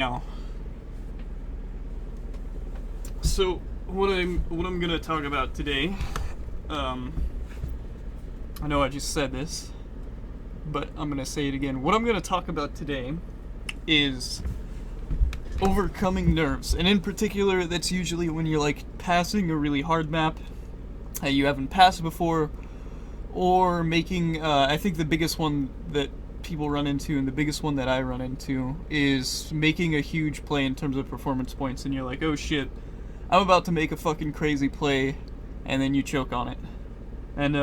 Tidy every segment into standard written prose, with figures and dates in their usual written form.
now. So what I'm gonna talk about today, um, I know I just said this, but I'm gonna say it again. What I'm gonna talk about today is overcoming nerves, and in particular, that's usually when you're like passing a really hard map that you haven't passed before, or making. I think the biggest one that people run into, and the biggest one that I run into, is making a huge play in terms of performance points, and you're like, oh shit, I'm about to make a fucking crazy play, and then you choke on it. And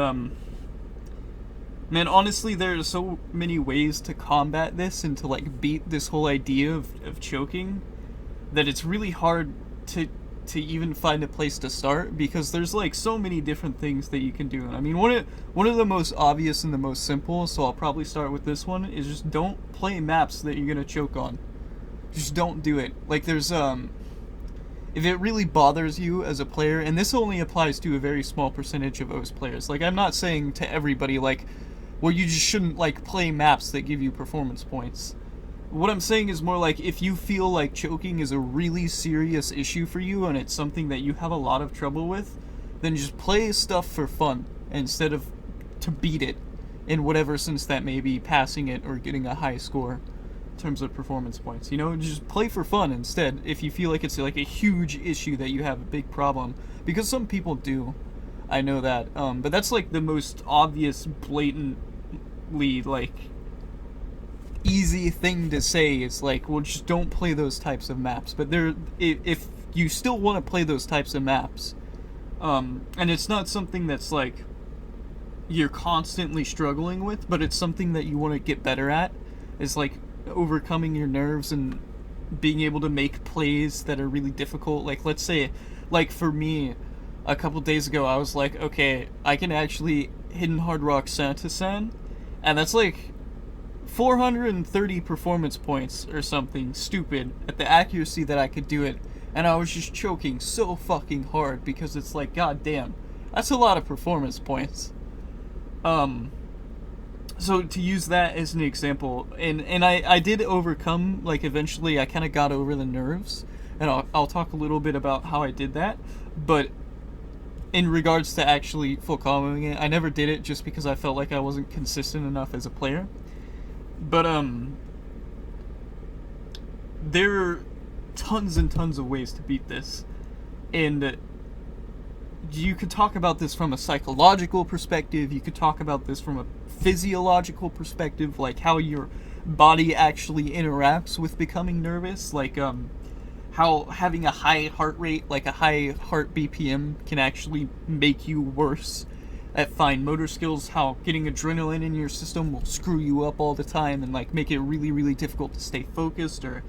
man, honestly, there are so many ways to combat this and to like beat this whole idea of choking that it's really hard to even find a place to start, because there's like so many different things that you can do. I mean, one of the most obvious and the most simple, so I'll probably start with this one, is just don't play maps that you're gonna choke on. Just don't do it. Like there's if it really bothers you as a player, and this only applies to a very small percentage of those players. Like I'm not saying to everybody like, well, you just shouldn't like play maps that give you performance points. What I'm saying is more like, if you feel like choking is a really serious issue for you and it's something that you have a lot of trouble with, then just play stuff for fun instead of to beat it in whatever sense that may be, passing it or getting a high score in terms of performance points. You know, just play for fun instead if you feel like it's like a huge issue that you have a big problem, because some people do. I know that. But that's like the most obvious, blatantly like easy thing to say. Is like, well, just don't play those types of maps. But if you still want to play those types of maps, and it's not something that's like you're constantly struggling with, but it's something that you want to get better at, is like overcoming your nerves and being able to make plays that are really difficult. Like let's say, like for me, a couple days ago, I was like, okay, I can actually Hidden Hard Rock Santasan, and that's like 430 performance points or something stupid at the accuracy that I could do it, and I was just choking so fucking hard because it's like, god damn, that's a lot of performance points. So to use that as an example, and I did overcome, like eventually I kind of got over the nerves, and I'll talk a little bit about how I did that, but in regards to actually full comboing it, I never did it just because I felt like I wasn't consistent enough as a player. But there are tons and tons of ways to beat this, and you could talk about this from a psychological perspective, you could talk about this from a physiological perspective, like how your body actually interacts with becoming nervous, like how having a high heart rate, like a high heart BPM, can actually make you worse at fine motor skills, how getting adrenaline in your system will screw you up all the time and like make it really, really difficult to stay focused or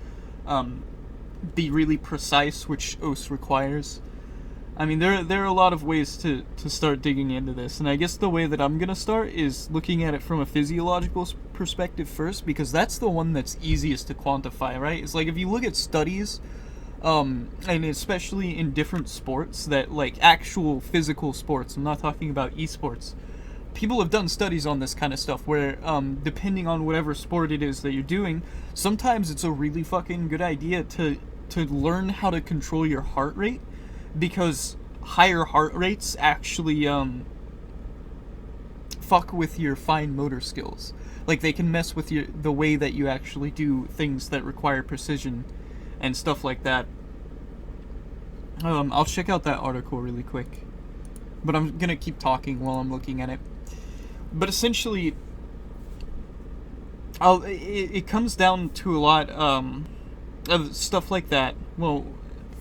be really precise, which OS requires. I mean, there are a lot of ways to start digging into this, and I guess the way that I'm going to start is looking at it from a physiological perspective first, because that's the one that's easiest to quantify, right? It's like if you look at studies, and especially in different sports, that like actual physical sports, I'm not talking about esports, people have done studies on this kind of stuff where, depending on whatever sport it is that you're doing, sometimes it's a really fucking good idea to learn how to control your heart rate, because higher heart rates actually fuck with your fine motor skills. Like they can mess with the way that you actually do things that require precision and stuff like that. I'll check out that article really quick, but I'm gonna keep talking while I'm looking at it. But essentially, it comes down to a lot of stuff like that. Well,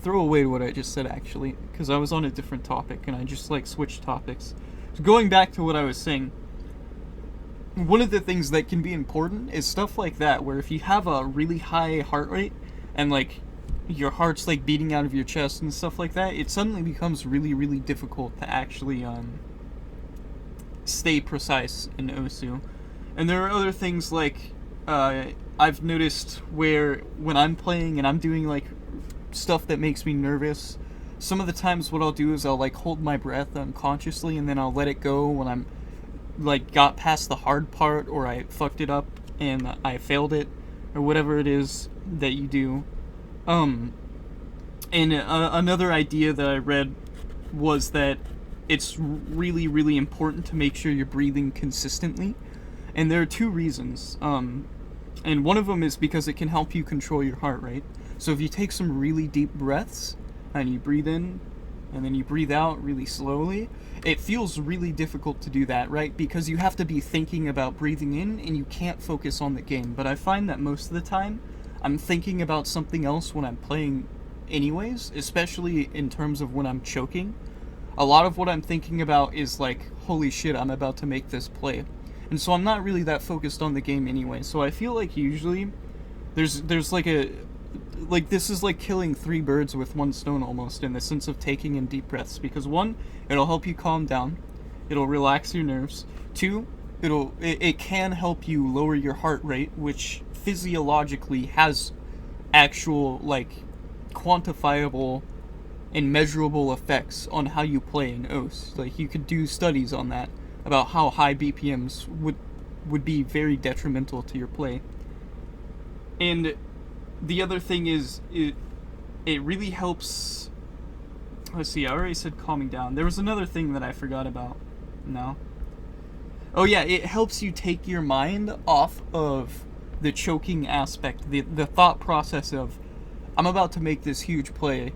throw away what I just said actually, because I was on a different topic and I just like switched topics. So going back to what I was saying, one of the things that can be important is stuff like that, where if you have a really high heart rate and like your heart's like beating out of your chest and stuff like that, it suddenly becomes really, really difficult to actually stay precise in Osu. And there are other things like I've noticed where when I'm playing and I'm doing like stuff that makes me nervous, some of the times what I'll do is I'll like hold my breath unconsciously and then I'll let it go when I'm like got past the hard part, or I fucked it up and I failed it, or whatever it is that you do. Um, and another idea that I read was that it's really, really important to make sure you're breathing consistently. And there are two reasons. And one of them is because it can help you control your heart rate. So if you take some really deep breaths and you breathe in and then you breathe out really slowly, it feels really difficult to do that, right? Because you have to be thinking about breathing in and you can't focus on the game. But I find that most of the time I'm thinking about something else when I'm playing anyways, especially in terms of when I'm choking. A lot of what I'm thinking about is like, holy shit, I'm about to make this play. And so I'm not really that focused on the game anyway. So I feel like usually there's like this is like killing three birds with one stone almost, in the sense of taking in deep breaths, because one, it'll help you calm down, it'll relax your nerves. Two, it can help you lower your heart rate, which physiologically has actual like quantifiable and measurable effects on how you play in OS. Like, you could do studies on that, about how high BPMs would be very detrimental to your play. And the other thing is it really helps. Let's see, I already said calming down. There was another thing that I forgot about. No. Oh yeah, it helps you take your mind off of the choking aspect, the thought process of, I'm about to make this huge play,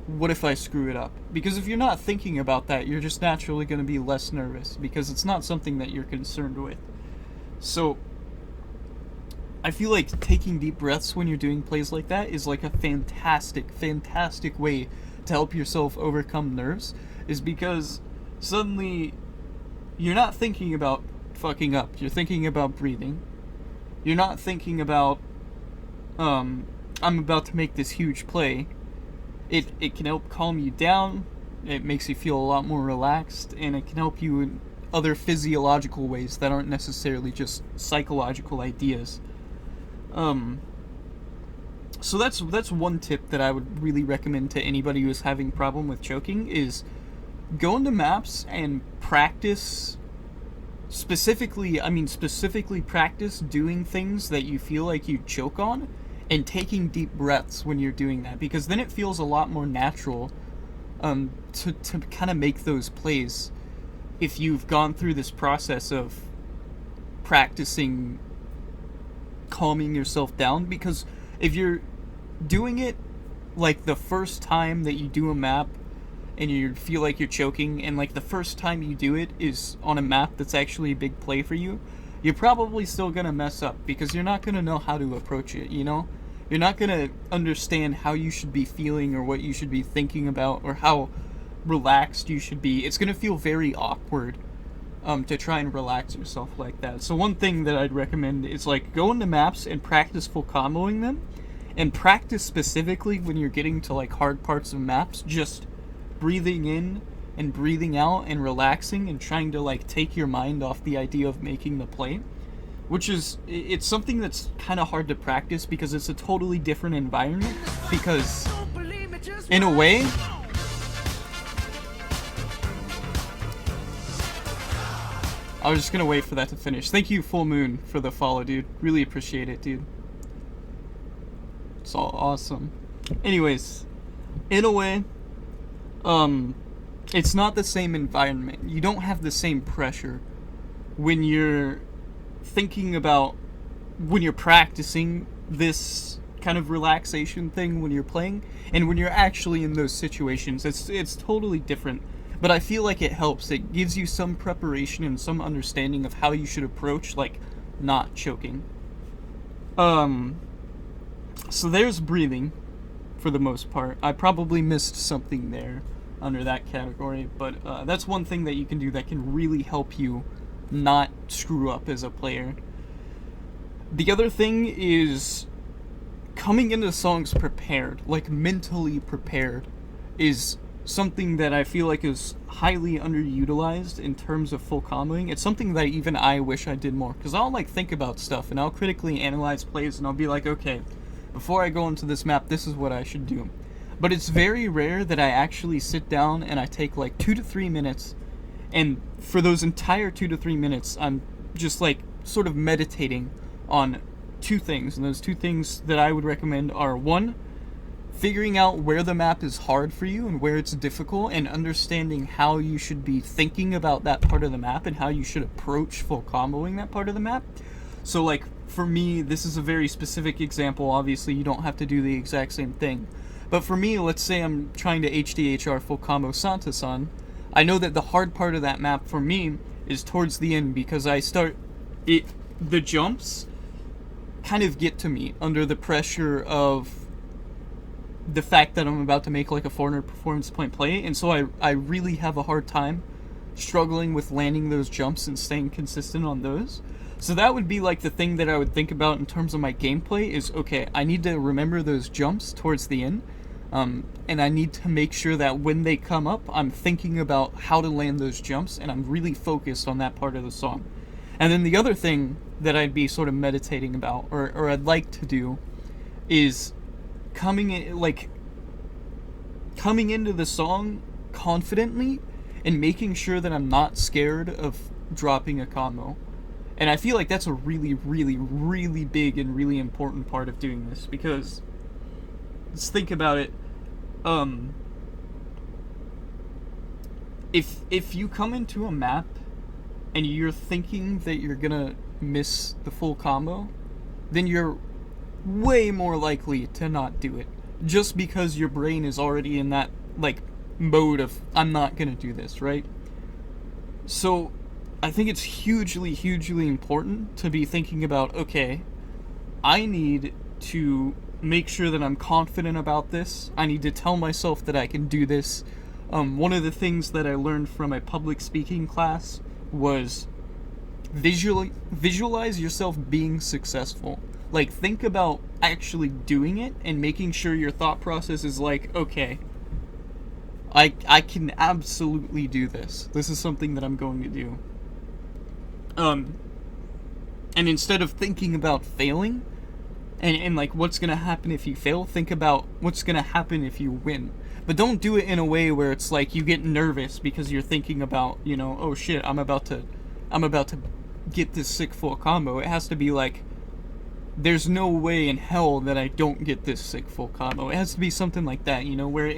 what if I screw it up? Because if you're not thinking about that, you're just naturally going to be less nervous, because it's not something that you're concerned with. So I feel like taking deep breaths when you're doing plays like that is like a fantastic, fantastic way to help yourself overcome nerves, is because suddenly you're not thinking about fucking up, you're thinking about breathing. You're not thinking about, I'm about to make this huge play. It can help calm you down, it makes you feel a lot more relaxed, and it can help you in other physiological ways that aren't necessarily just psychological ideas. So that's one tip that I would really recommend to anybody who is having problem with choking, is go into maps and practice specifically practice doing things that you feel like you choke on, and taking deep breaths when you're doing that, because then it feels a lot more natural to kind of make those plays if you've gone through this process of practicing calming yourself down. Because if you're doing it like the first time that you do a map and you feel like you're choking, and like the first time you do it is on a map that's actually a big play for you, you're probably still gonna mess up, because you're not gonna know how to approach it, you know? You're not gonna understand how you should be feeling, or what you should be thinking about, or how relaxed you should be. It's gonna feel very awkward to try and relax yourself like that. So one thing that I'd recommend is like, go into maps and practice full comboing them, and practice specifically when you're getting to like hard parts of maps, just breathing in and breathing out and relaxing and trying to like take your mind off the idea of making the play, which is, it's something that's kind of hard to practice because it's a totally different environment. Because in a way, I was just gonna wait for that to finish. Thank you, Full Moon, for the follow, dude. Really appreciate it, dude. It's all awesome. Anyways, in a way, it's not the same environment. You don't have the same pressure when you're thinking about, when you're practicing this kind of relaxation thing when you're playing, and when you're actually in those situations. It's totally different. But I feel like it helps. It gives you some preparation and some understanding of how you should approach, like, not choking. So there's breathing, for the most part. I probably missed something there under that category, but that's one thing that you can do that can really help you not screw up as a player. The other thing is coming into songs prepared, like mentally prepared, is something that I feel like is highly underutilized in terms of full comboing. It's something that even I wish I did more, because I'll like think about stuff and I'll critically analyze plays and I'll be like, okay, before I go into this map, this is what I should do. But it's very rare that I actually sit down and I take like 2 to 3 minutes, and for those entire 2 to 3 minutes I'm just like sort of meditating on two things, and those two things that I would recommend are: one, figuring out where the map is hard for you and where it's difficult, and understanding how you should be thinking about that part of the map and how you should approach full comboing that part of the map. So like for me, this is a very specific example. Obviously you don't have to do the exact same thing, but for me, let's say I'm trying to HDHR full combo Santa-san. I know that the hard part of that map for me is towards the end, because the jumps kind of get to me under the pressure of the fact that I'm about to make like a 400 performance point play, and so I really have a hard time struggling with landing those jumps and staying consistent on those. So that would be like the thing that I would think about in terms of my gameplay is, okay, I need to remember those jumps towards the end, and I need to make sure that when they come up, I'm thinking about how to land those jumps, and I'm really focused on that part of the song. And then the other thing that I'd be sort of meditating about, or I'd like to do, is coming into the song confidently and making sure that I'm not scared of dropping a combo. And I feel like that's a really, really, really big and really important part of doing this, because let's think about it. If you come into a map and you're thinking that you're gonna miss the full combo, then you're way more likely to not do it, just because your brain is already in that like mode of I'm not gonna do this, right? So I think it's hugely, hugely important to be thinking about, okay, I need to make sure that I'm confident about this. I need to tell myself that I can do this. One of the things that I learned from a public speaking class was visualize yourself being successful. Like, think about actually doing it and making sure your thought process is like, okay, I can absolutely do this. This is something that I'm going to do. And instead of thinking about failing and like what's gonna happen if you fail, think about what's gonna happen if you win. But don't do it in a way where it's like you get nervous because you're thinking about, you know, oh shit, I'm about to get this sick full combo. It has to be like, there's no way in hell that I don't get this sick full combo. It has to be something like that, you know, where it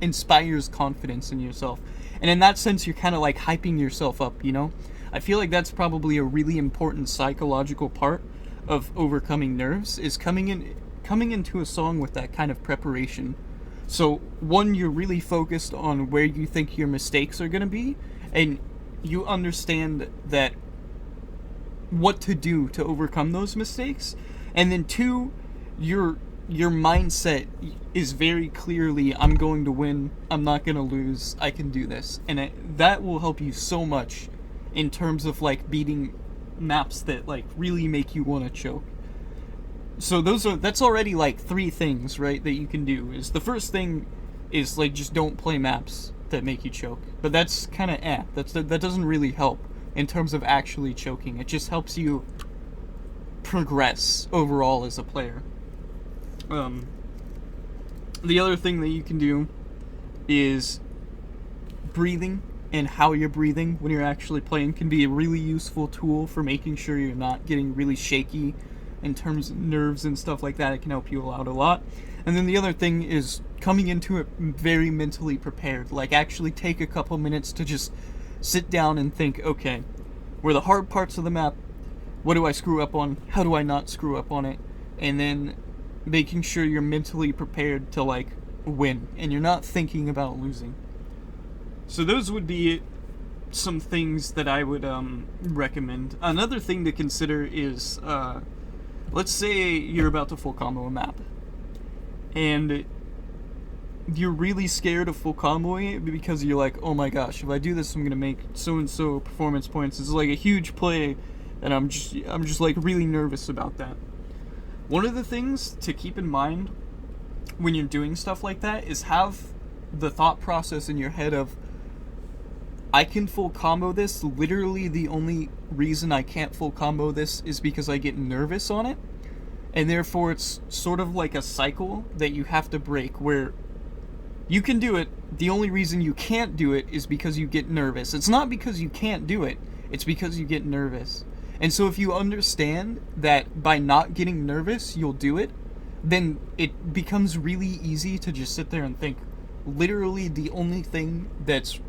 inspires confidence in yourself. And in that sense, you're kind of like hyping yourself up, you know? I feel like that's probably a really important psychological part of overcoming nerves, is coming into a song with that kind of preparation. So, one, you're really focused on where you think your mistakes are going to be, and you understand that what to do to overcome those mistakes. And then two, your mindset is very clearly, I'm going to win, I'm not going to lose, I can do this. And that will help you so much in terms of like beating maps that like really make you want to choke. So that's already like 3 things, right, that you can do. Is the first thing is like just don't play maps that make you choke. But that's kind of that doesn't really help in terms of actually choking. It just helps you progress overall as a player. The other thing that you can do is breathing, and how you're breathing when you're actually playing can be a really useful tool for making sure you're not getting really shaky in terms of nerves and stuff like that. It can help you out a lot. And then the other thing is coming into it very mentally prepared. Like, actually take a couple minutes to just sit down and think, okay, where the hard parts of the map, what do I screw up on? How do I not screw up on it? And then making sure you're mentally prepared to like win and you're not thinking about losing. So those would be some things that I would recommend. Another thing to consider is, let's say you're about to full combo a map, and you're really scared of full comboing it because you're like, oh my gosh, if I do this, I'm gonna make so and so performance points. It's like a huge play, and I'm just like really nervous about that. One of the things to keep in mind when you're doing stuff like that is have the thought process in your head of, I can full combo this. Literally the only reason I can't full combo this is because I get nervous on it. And therefore it's sort of like a cycle that you have to break, where you can do it. The only reason you can't do it is because you get nervous. It's not because you can't do it. It's because you get nervous. And so if you understand that by not getting nervous, you'll do it, then it becomes really easy to just sit there and think, literally the only thing that's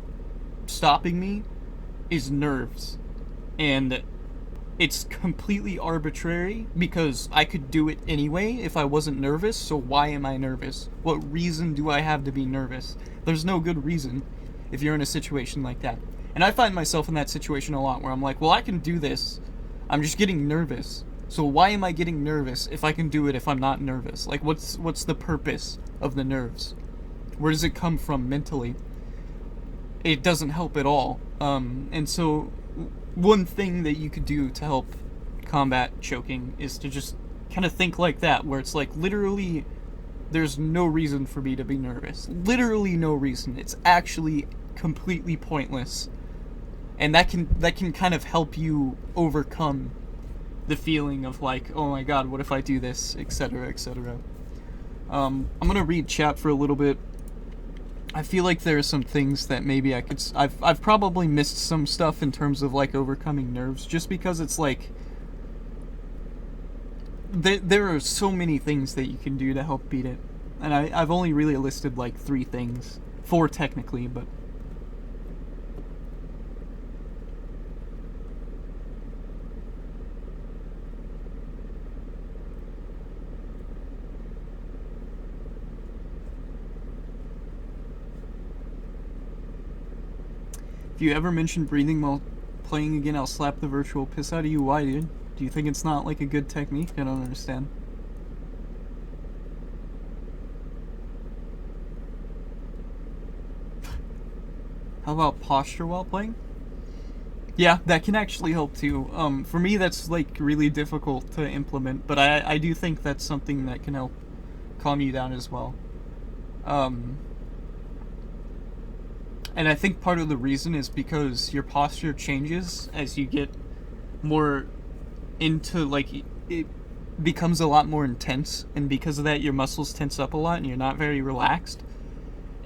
stopping me is nerves. And it's completely arbitrary because I could do it anyway if I wasn't nervous, so why am I nervous? What reason do I have to be nervous? There's no good reason if you're in a situation like that. And I find myself in that situation a lot where I'm like, well, I can do this. I'm just getting nervous. So why am I getting nervous if I can do it if I'm not nervous? Like, what's the purpose of the nerves? Where does it come from mentally? It doesn't help at all. And so one thing that you could do to help combat choking is to just kind of think like that, where it's like, literally, there's no reason for me to be nervous. Literally no reason. It's actually completely pointless. And that can kind of help you overcome the feeling of like, oh my god, what if I do this, etc., etc. I'm gonna read chat for a little bit. I feel like there are some things that maybe I've probably missed some stuff in terms of like overcoming nerves, just because it's like there are so many things that you can do to help beat it, and I've only really listed like 3 things, 4 technically, but if you ever mention breathing while playing again, I'll slap the virtual piss out of you. Why, dude? Do you think it's not like a good technique? I don't understand. How about posture while playing? Yeah, that can actually help too. For me, that's like really difficult to implement, but I do think that's something that can help calm you down as well. And I think part of the reason is because your posture changes as you get more into, like, it becomes a lot more intense, and because of that your muscles tense up a lot and you're not very relaxed.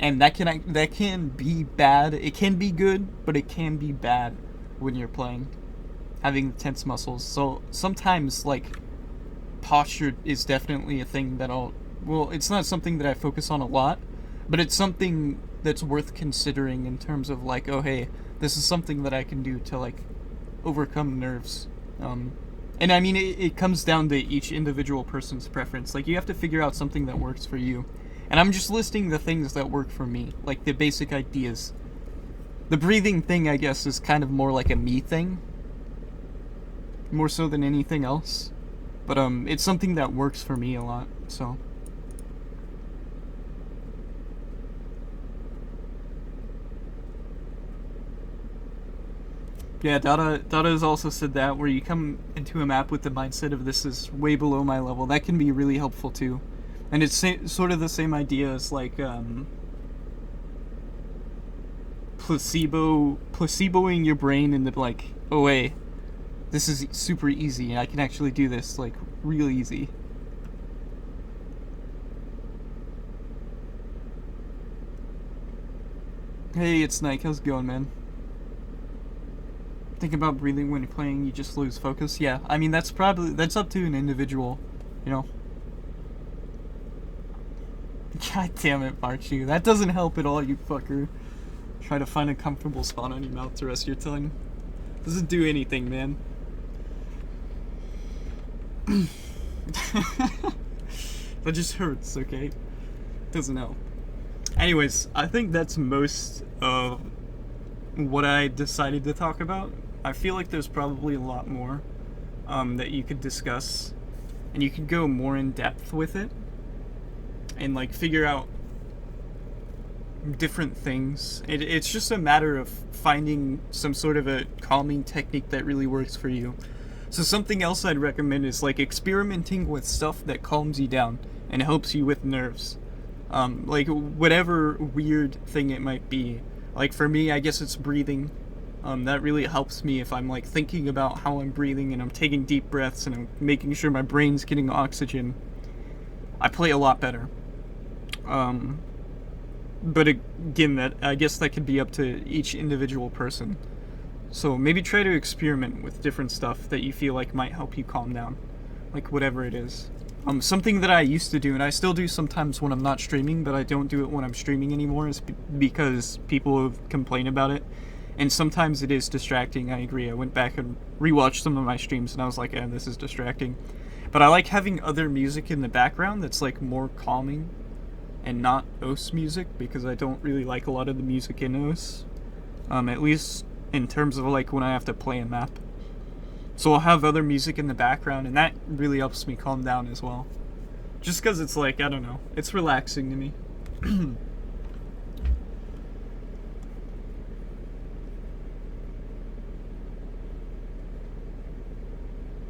And that can be bad. It can be good, but it can be bad when you're playing, having tense muscles. So sometimes, like, posture is definitely a thing that it's not something that I focus on a lot, but it's something that's worth considering in terms of like, oh hey, this is something that I can do to like overcome nerves. And I mean, it comes down to each individual person's preference. Like, you have to figure out something that works for you. And I'm just listing the things that work for me, like the basic ideas. The breathing thing, I guess, is kind of more like a me thing, more so than anything else. But it's something that works for me a lot, so. Yeah, Dada has also said that, where you come into a map with the mindset of this is way below my level. That can be really helpful too. And it's sort of the same idea as like placeboing your brain into like, oh hey, this is super easy and I can actually do this like real easy. Hey, it's Nike. How's it going, man? Think about breathing when you're playing, you just lose focus. Yeah, I mean, that's up to an individual, you know. God damn it, Marchu. That doesn't help at all, you fucker. Try to find a comfortable spot on your mouth to rest your tongue. Doesn't do anything, man. That just hurts, okay? Doesn't help. Anyways, I think that's most of what I decided to talk about. I feel like there's probably a lot more that you could discuss, and you could go more in depth with it and like figure out different things. It's just a matter of finding some sort of a calming technique that really works for you. So something else I'd recommend is like experimenting with stuff that calms you down and helps you with nerves. Like whatever weird thing it might be. Like for me, I guess it's breathing. That really helps me if I'm like thinking about how I'm breathing and I'm taking deep breaths and I'm making sure my brain's getting oxygen. I play a lot better. But again, that I guess that could be up to each individual person. So maybe try to experiment with different stuff that you feel like might help you calm down, like whatever it is. Something that I used to do, and I still do sometimes when I'm not streaming, but I don't do it when I'm streaming anymore, is because people complain about it. And sometimes it is distracting, I agree. I went back and rewatched some of my streams, and I was like, this is distracting. But I like having other music in the background that's like more calming and not OS music, because I don't really like a lot of the music in OS. At least in terms of like when I have to play a map. So I'll have other music in the background, and that really helps me calm down as well. Just because it's like, I don't know, it's relaxing to me.